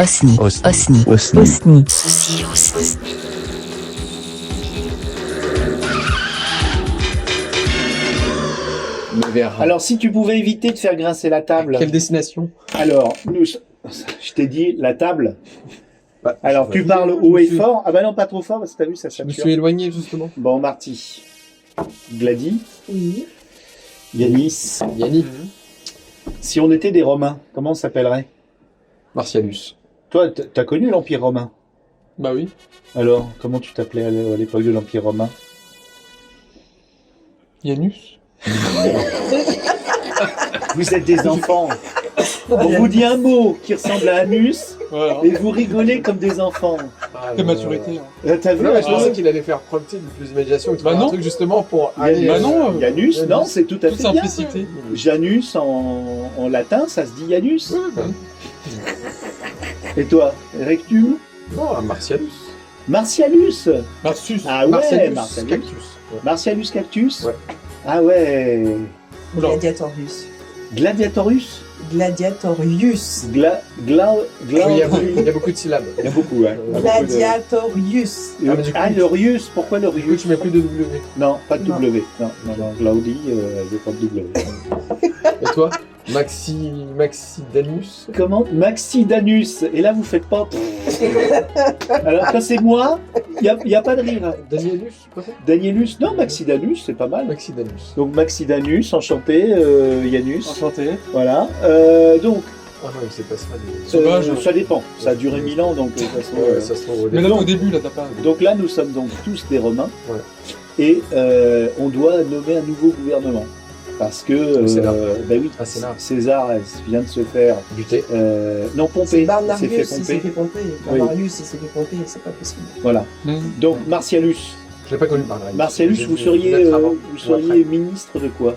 Osni. Osni. Osni. Osni. Osni. Alors, si tu pouvais éviter de faire grincer la table. Quelle destination? Alors, je t'ai dit la table. Bah, Alors, tu parles haut et fort. Ah bah non, pas trop fort, parce que t'as vu, ça Je me sature. suis éloigné, justement. Bon, Marty. Gladys. Oui. Yanis. Yannick. Si on était des Romains, comment on s'appellerait? Martialus. Toi, t'as connu l'Empire romain? Bah oui. Alors, comment tu t'appelais à l'époque de l'Empire romain? Janus. Vous êtes des enfants. On vous dit un mot qui ressemble à anus Voilà. et vous rigolez comme des enfants. Quelle maturité. T'as vu? Non, mais je pensais qu'il allait faire preuve de plus d'imagination. Bah Un non. truc justement pour aller. Bah non. Janus, Janus. non, c'est tout à Toute fait bien. simplicité. Janus en latin, ça se dit Janus. Ouais, bah. Et toi, Rectum? Non, un Martialus. Martialus. Marsus. Ah ouais, Martialus Martialus. Cactus. Ouais. Martialus Cactus. Ouais. Ah ouais. Oula. Gladiatorius. Gladiatorus. Gladiatorius. Oui, il y a beaucoup de syllabes. Il y a beaucoup, ouais. Il y a beaucoup de- Gladiatorius. Ah, mais du coup, Ah, le Rius, pourquoi le Du coup, Rius? tu mets plus de W. Non, pas de Non. W. Non, Glaudi, elle veut pas de W. Et toi? Maxidanus. Comment? Maxidanus. Et là, vous faites pas. Alors, quand c'est moi, il n'y a pas de rire. Danielus, quoi ça? Danielus, non, Maxidanus, c'est pas mal. Maxidanus. Donc, Maxidanus, enchanté, Janus. Enchanté. Voilà. Donc, Ah non, c'est pas ça. Sauvage. ça dépend. Ça a duré 1000 ans, donc de toute façon, Ouais, ça se trouve au Mais là, début. au début, là, t'as pas. Donc là, nous sommes donc tous des Romains. Ouais. Et on doit nommer un nouveau gouvernement. Parce que, César. ben oui, Ah, César. César vient de se faire. Buté. Non, C'est Pompée s'est Barnarius, fait il s'est pomper. fait pomper. Oui. Barnarius, il s'est fait pomper, c'est pas possible. Voilà. Mmh. Donc, Martialus. Je l'ai pas connu par là. Martialus, J'ai vous vu seriez, une lettre avant, vous ou seriez après. ministre de quoi?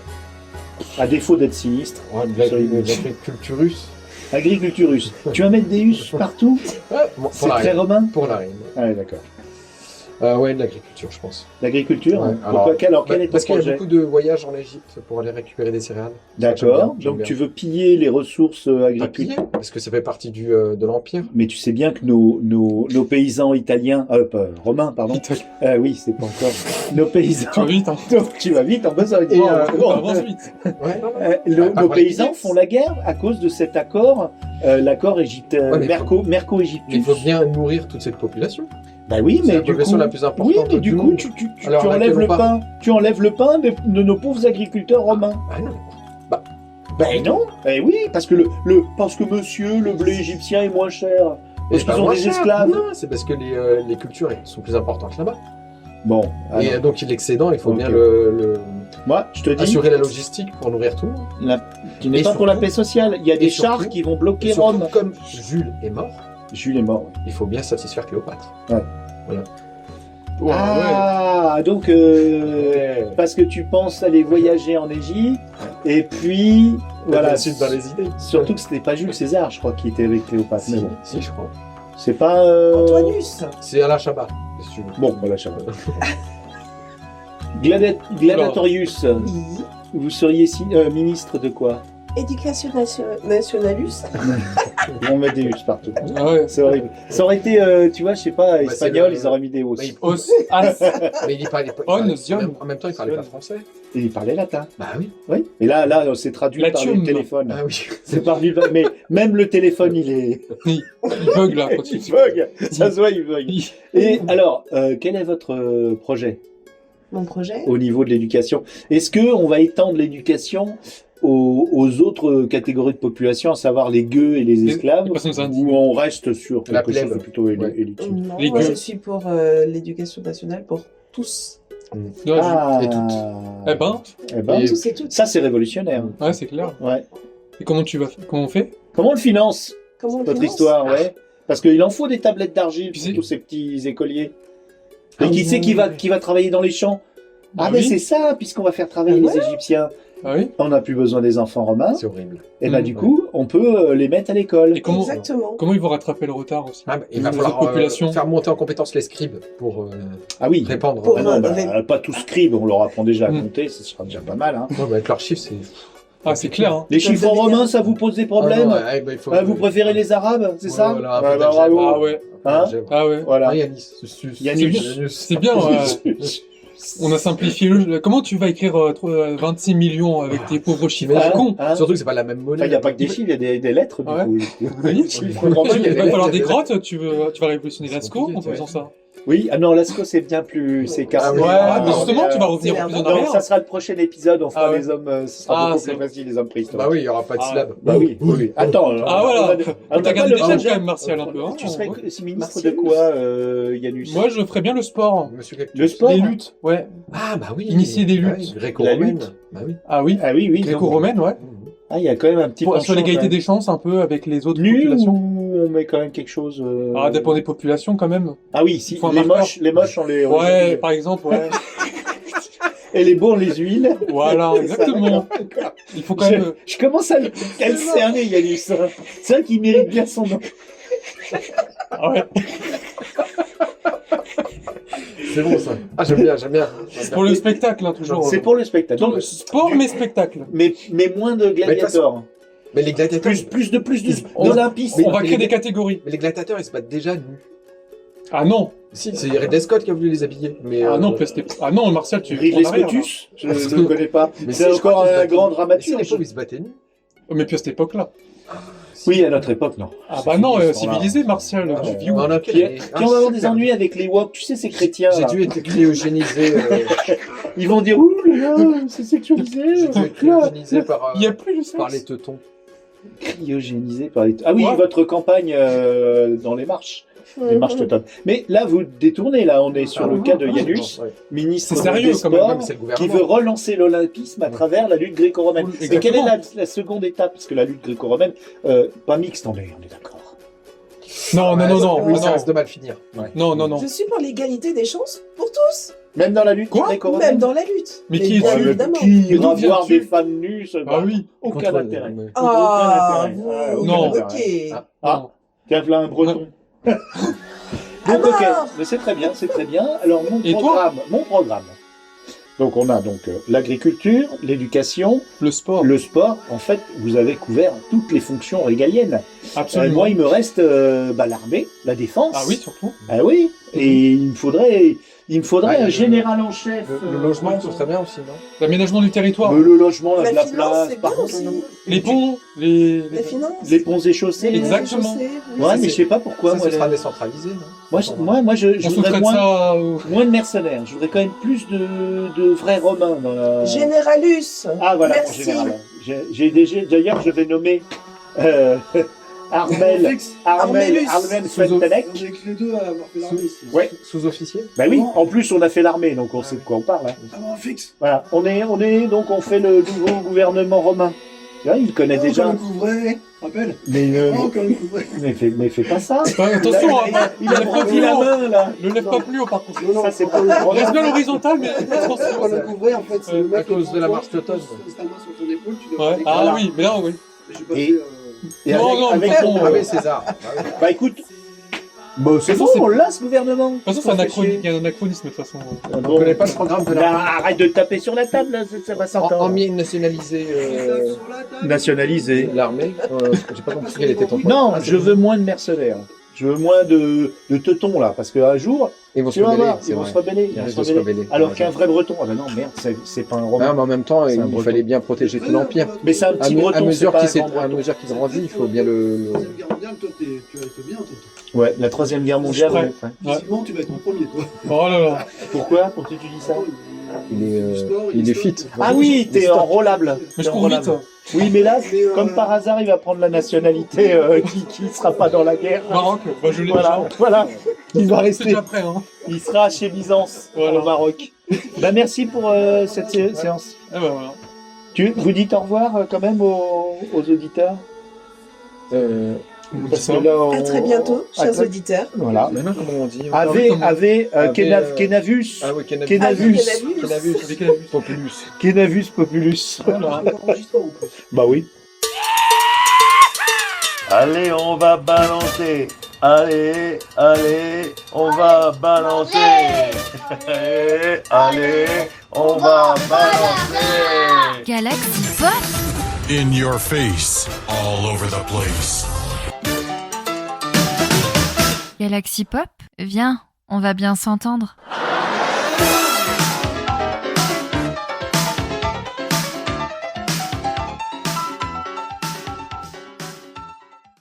À défaut d'être sinistre. Ouais, de l'agriculturus. Agriculturus. Tu vas mettre des us partout? Ouais, bon, C'est pour la très reine. romain? Pour la reine. Ah ouais, d'accord. Ouais, de l'agriculture, je pense. L'agriculture? Ouais, Pourquoi? Quel est ton Parce qu'il y a projet? beaucoup de voyages en Égypte pour aller récupérer des céréales. D'accord. J'aime Donc bien. tu veux piller les ressources Pas agricoles. piller, parce que ça fait partie de l'Empire. Mais tu sais bien que nos paysans italiens, pas, romains, pardon. Oui, c'est pas encore. Nos paysans. Tu vas vite, hein. Donc tu vas vite en besogne. Et, Bon, Avance vite. Ouais, nos Après, paysans les- font la guerre à cause de cet accord, l'accord Ouais, mais Merco-Égyptus. Il faut bien nourrir toute cette population. Bah oui, C'est mais la du population coup, la plus importante oui, mais du du coup, monde. tu Alors, à enlèves laquelle le on part. pain. Tu enlèves le pain de nos pauvres agriculteurs romains. Ah non. Ben non. Eh oui, parce que parce que monsieur, le blé égyptien est moins cher. Parce qu'ils ont des esclaves. Non, c'est parce que les cultures sont plus importantes là-bas. Bon, Et alors, donc l'excédent, il faut Ok. bien moi, je te dis, assurer la logistique pour nourrir tout le monde. tu n'es Et pas pour la surtout- paix sociale. Il y a et des surtout- chars qui vont Et bloquer surtout, Rome. comme Jules est mort, Jules est mort. il faut bien satisfaire Cléopâtre. Ouais, Ah, donc parce que tu penses aller voyager en Égypte, et puis voilà. Voilà, suite dans les idées. Surtout que c'était pas Jules César, je crois, qui était avec Cléopâtre. Mais Si, bon, si, je crois. c'est pas. Antonius. C'est Alain Chabat, si tu veux. Bon, voilà, je sais pas. Gladiatorius, Oui. vous seriez ministre de quoi? Éducation nationalus. On met des us partout. ouais. Ah ouais. C'est horrible. Ça aurait été, tu vois, je sais pas, c'est espagnol, le- ils auraient mis des os. Bah, il- Os. As. Mais il parlait pas. On, En Zion. même temps, il parlait pas français. Et ils parlaient latin. Bah oui. Oui. Et là, c'est traduit par le Latium. téléphone. Ah oui. C'est par mais même le téléphone, il est. Il bug là. Quand Il bug. Ça se voit, il bug. Il- Et alors, quel est votre projet Mon projet. au niveau de l'éducation? Est-ce que on va étendre l'éducation aux autres catégories de population, à savoir les gueux et les esclaves, les personnes indignes. ou on reste sur La quelque chose plèbe. de plutôt Ouais. élitiste? Non, Les moi gueux. je suis pour l'éducation nationale pour tous. Ouais, Ah, Et toutes. Eh ben, eh ben, Et- Tous et toutes. ça c'est révolutionnaire. ouais, c'est clair. Ouais. Et comment tu vas faire? Comment on fait? Comment on le finance, Comment on votre finance histoire, ouais? Parce qu'il en faut des tablettes d'argile Tu pour sais- tous ces petits écoliers. Ah, Et qui c'est qui ouais. va travailler dans les champs? Ah, Bah mais oui. c'est ça, puisqu'on va faire travailler Ah les Égyptiens. Ah oui? On n'a plus besoin des enfants romains. C'est horrible. Et bah, Mm. du coup, on peut les mettre à l'école. Et comment, Exactement. comment ils vont rattraper le retard aussi? Ah, bah, il va Les falloir autres populations. faire monter en compétence les scribes pour Ah oui. répandre. Pour- Ah non, bah, avec- pas tous scribes, on leur apprend déjà à Mm. compter, ce sera déjà pas mal. Hein. Non, mais avec leurs chiffres, c'est. Ah, c'est clair. Hein. Les chiffres romains, ça vous pose des problèmes? Ah, non, ouais, bah, il faut- Vous préférez les arabes, c'est ça? Voilà, Ouais, un peu bah, bravo. Ah ouais. Hein Ah ouais. Voilà. Ah, Yanis. Yanus. C'est bien. On a simplifié le. Comment tu vas écrire 26 millions avec tes pauvres chiffres Hein cons? Hein Surtout que c'est pas la même Enfin, monnaie. il n'y a pas que des chiffres, il y a des lettres, du Ouais. coup. Oui. Les chiffres Il romains, il y a va des falloir lettres. des grottes, tu vas révolutionner C'est la SCO en compliqué, faisant ça. Oui, ah non, l'ASCO, c'est bien plus... C'est carré. ouais, Ouais, Ah, mais justement, tu vas c'est revenir plus en merdant. Non, arrière. ça sera le prochain épisode, on fera Ah ouais. les hommes... ce sera Ah, beaucoup c'est plus vrai. facile, les hommes préhistoriques. Bah oui, il y aura pas de Ah, syllabes. Bah oui, oui. Attends. Ah, voilà. on a T'as pas gardé le des temps. jeunes quand même, Martial, un peu. Hein, Tu serais ouais. ministre de Martial. quoi, Yanus? Moi, je ferais bien le sport. Monsieur Cactus. Le sport? Les luttes, ouais. Ah, bah oui. Initier des Ah luttes. oui, Gréco-romaine. Bah oui. Ah oui. Ah oui, oui. Gréco-romaine, ouais. Ah, il y a quand même un petit Sur penchant, l'égalité quand même. des chances, un peu, avec les autres Nu populations. ou on met quand même quelque chose... Ah, dépend des populations, quand même. Ah oui, si, Faut un les marqueur. moches, on les... Ouais, par exemple, ouais. Et les beaux, on les huile. Voilà, exactement. Il faut quand même... Je commence à le cerner, Yannis. C'est vrai qu'il mérite bien son nom. Ah ouais. C'est bon ça. Ah, j'aime bien, j'aime bien. C'est pour le spectacle, hein, toujours. C'est pour le spectacle. Donc, sport, mais spectacle. Mais moins de gladiateurs. Mais les gladiateurs. Plus On- d'olympistes. On va mais créer les- des catégories. Mais les gladiateurs, ils se battent déjà nus. Ah non. Si, c'est Ridley Scott qui a voulu les habiller. Mais, Ah non, c'était... Ah non, Martial, tu... Ridley en arrière, Scottus, je Parce ne que- connais pas. Mais C'est si, je crois encore qu'ils se un battaient grand nus. dramaturge. Mais si, les pauvres, ils se battaient nus. là. Mais puis à cette époque-là. Oui, à notre époque, non. Ah C'est bah fini, non, ce temps-là. civilisé, Martial. Ah, tu ouais. vis où? Non, non, Puis, ok. puis on va avoir des ennuis avec les woke. Tu sais, ces chrétiens. J'ai là. dû être cryogénisé. Ils vont dire, ouh là là, c'est sexualisé. J'ai dû être cryogénisé par, Il n'y a plus de sexe. par les teutons. Cryogénisé par les... Ah oui, Ouais. votre campagne dans les marches. Les marches teutones. Mais là, vous détournez, là, on est sur le cas de Janus, Ouais. ministre C'est sérieux, des quand même, Sports, mais c'est le qui gouvernement. veut relancer l'olympisme à travers la lutte gréco-romaine. Oui, Et quelle est exactement. la seconde étape? Parce que la lutte gréco-romaine, pas mixte, on est d'accord. Non, non, non, non. Oui, non, ça risque de mal finir. non, non, non. Je suis pour l'égalité des chances pour tous, Même dans la lutte Quoi gréco-romaine. même dans la lutte. Mais qui bien es-tu évidemment. Qui Mais ira d'où voir viens-tu des femmes nues se Ah battre? oui. Aucun Contre- intérêt. ouais. Ah, Aucun vous, intérêt. Non. ok. Ah. Ah, tiens, voilà un breton. À Donc, ok, mort. mais c'est très bien, c'est très bien. Alors, Et toi mon programme. Donc, on a donc l'agriculture, l'éducation, Le sport. le sport. En fait, vous avez couvert toutes les fonctions régaliennes. Absolument. Moi, il me reste l'armée, la défense. Ah oui, surtout. Ah oui. Et il me faudrait Ouais, un le- général en chef. Le logement, ce serait bien aussi, non? L'aménagement du territoire. Le logement, La de la finance, place. c'est Par bien contre, aussi. Les ponts, les... Les finances. les ponts et chaussées. les Exactement. chaussées, oui, Ouais, ça, mais c'est- je sais pas pourquoi. Ça, Moi, ce sera les- décentralisé, non? moi, je On voudrais sous-traite moins, ça moins de mercenaires. Je voudrais quand même plus de vrais romains dans la... Généralus. Ah voilà, Merci. mon général. D'ailleurs, je vais nommer Armel Armellus. Sventenek. On est que les deux à avoir fait l'armée ici. Ouais. Sous-officier? Bah oui, en plus on a fait l'armée, donc on sait de quoi on parle. Hein. Ah non, fixe. Voilà, on fait le nouveau gouvernement romain. Tu vois, il connaît déjà. Quand on couvrait, rappelle. Mais, Oh, quand on couvrait. mais fais pas ça. Attention, Il a lève pas brandi plus la haut. main là. Ne lève pas plus haut, par contre. Ça c'est pas On reste bien le l'horizontale, mais Quand attention. on couvrait, en fait, c'est le mec à cause qui de la prend marche toi, teutonne. tu poses ta main sur ton épaule, tu dois Ouais. faire Ah Voilà. oui, mais là, oui. J'ai pas Et- fait. Et Non, non, avec mais ton- bon, Ah oui, César. Ah oui. Bah écoute, bah, c'est De toute bon, façon, on l'a ce gouvernement. De toute façon, c'est anachronique. Il y a un anachronisme, de toute façon. On ne connaît pas le programme de la... Arrête de taper sur la table, là, ça va s'entendre. En nationalisé Nationalisé. l'armée. J'ai pas compris quel était ton point. Non, je veux moins de mercenaires. Je veux moins de teutons là, parce qu'un jour, Ils vont se tu vas rebeller, voir, c'est ils vont vrai. se rebeller. Ils risquent de se rebeller. Alors Ouais. qu'un vrai breton, ah ben non, merde, c'est pas un Ah, romain. mais en même temps, C'est un il breton. fallait bien protéger tout l'Empire. Mais c'est un petit breton, c'est pas un grand À breton. mesure qu'il grandit, il faut bien le... Troisième guerre mondiale, toi, tu as été bien, tonton. Ouais, la troisième guerre mondiale. Je suis ouais. Ouais. Physiquement, tu vas être mon premier, toi. Oh là là. Pourquoi? Pourquoi tu dis ça? Il est fit. Ah oui, t'es enrôlable. Mais je T'es cours vite. enrôlable. Oui, mais là, Mais, comme par hasard, il va prendre la nationalité qui sera pas dans la guerre. Maroc, bah, je l'ai Voilà, déjà. voilà. Il va C'est rester. déjà prêt, hein. Il sera chez Byzance, Voilà. au Maroc. Bah merci pour cette séance. Ah bah voilà. Vous dites au revoir quand même aux auditeurs. Parce que là, on- À très bientôt, à chers très- auditeurs. Voilà. Maintenant, comment on dit Ave Kenavus. Ah oui, Kenavus. Kenavus. Kenavus. Avec la vue. Populus. Kenavus Populus. Voilà. Enregistrement, en plus. Bah oui. Allez, on va balancer. Allez, on va balancer. Allez, on va balancer. Galaxy Pop In your face, all over the place. Galaxy Pop, viens, on va bien s'entendre.